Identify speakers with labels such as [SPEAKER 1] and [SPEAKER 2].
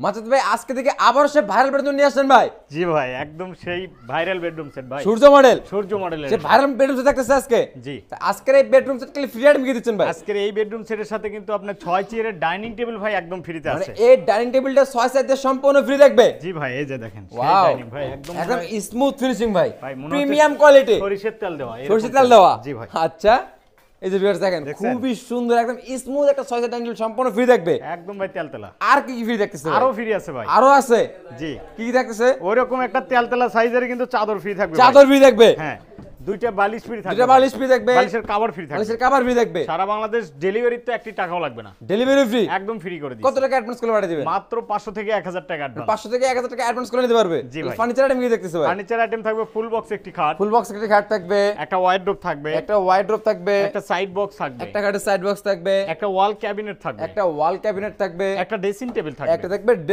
[SPEAKER 1] মাসুদ ভাই আজকে থেকে আবার সে ভাইরাল বেডরুম নিয়ে আসছেন ভাই।
[SPEAKER 2] জি ভাই, একদম সেই ভাইরাল বেডরুম সেট ভাই,
[SPEAKER 1] সূর্য মডেল।
[SPEAKER 2] সূর্য মডেলের
[SPEAKER 1] সে ভাইরাল বেডরুম সেট থাকতেছে আজকে।
[SPEAKER 2] জি,
[SPEAKER 1] তা আজকের এই বেডরুম সেট খালি ফ্রি আইটেম কি দিচ্ছেন ভাই?
[SPEAKER 2] আজকের এই বেডরুম সেটের সাথে কিন্তু আপনার 6 চেয়ারের ডাইনিং টেবিল ভাই একদম ফ্রিতে
[SPEAKER 1] মানে
[SPEAKER 2] আছে।
[SPEAKER 1] এই ডাইনিং টেবিলটা 6 সাইজে সম্পূর্ণ ফ্রি থাকবে।
[SPEAKER 2] জি ভাই, এই যে দেখেন সেই
[SPEAKER 1] ওয়াও
[SPEAKER 2] ডাইনিং ভাই একদম
[SPEAKER 1] স্মুথ ফিনিশিং ভাই,
[SPEAKER 2] ভাই মনে হচ্ছে
[SPEAKER 1] প্রিমিয়াম কোয়ালিটি,
[SPEAKER 2] সরিষার তেল দেওয়া,
[SPEAKER 1] সরষের তেল দেওয়া।
[SPEAKER 2] জি ভাই,
[SPEAKER 1] আচ্ছা এই যে ভিউয়ার্স দেখেন
[SPEAKER 2] দেখছেন?
[SPEAKER 1] খুবই সুন্দর একদম স্মুথ একটা 6 সাইজ ডাইনিং টেবিল সম্পূর্ণ ফ্রি থাকবে।
[SPEAKER 2] একদম ভাই তেলতেলা।
[SPEAKER 1] আর কি কি ফ্রি থাকতেছে ভাই?
[SPEAKER 2] আরো ফ্রি আছে ভাই।
[SPEAKER 1] আরো আছে?
[SPEAKER 2] জি,
[SPEAKER 1] কি কি থাকতেছে?
[SPEAKER 2] ওইরকম একটা তেলতেলা সাইজের কিন্তু চাদর ফ্রি থাকবে ভাই।
[SPEAKER 1] চাদর ফ্রি থাকবে।
[SPEAKER 2] হ্যাঁ, দুইটা বালিশ ফ্রি থাকবে,
[SPEAKER 1] দুটো বালিশ ফ্রি থাকবে,
[SPEAKER 2] বালিশের কভার ফ্রি থাকবে,
[SPEAKER 1] বালিশের কভার ফ্রি থাকবে।
[SPEAKER 2] সারা বাংলাদেশ ডেলিভারিতে একটি টাকাও লাগবে না,
[SPEAKER 1] ডেলিভারি ফ্রি
[SPEAKER 2] একদম ফ্রি করে দিই।
[SPEAKER 1] কত টাকা অ্যাডভান্স করে পাঠিয়ে দিবেন?
[SPEAKER 2] মাত্র 500 থেকে 1000 টাকা অ্যাডভান্স।
[SPEAKER 1] 500 থেকে 1000 টাকা অ্যাডভান্স করে নিতে পারবে।
[SPEAKER 2] জি ভাই।
[SPEAKER 1] ফার্নিচার আইটেম কি দেখতেছে ভাই?
[SPEAKER 2] ফার্নিচার আইটেম থাকবে ফুল বক্স একটি খাট,
[SPEAKER 1] ফুল বক্স একটা খাট থাকবে,
[SPEAKER 2] একটা ওয়াইড্রোব থাকবে,
[SPEAKER 1] একটা ওয়াইড্রোব থাকবে,
[SPEAKER 2] একটা সাইড বক্স থাকবে,
[SPEAKER 1] একটা খাটের সাইড বক্স থাকবে,
[SPEAKER 2] একটা ওয়াল ক্যাবিনেট থাকবে,
[SPEAKER 1] একটা ওয়াল ক্যাবিনেট থাকবে,
[SPEAKER 2] একটা ড্রেসিং টেবিল থাকবে,
[SPEAKER 1] একটা থাকবে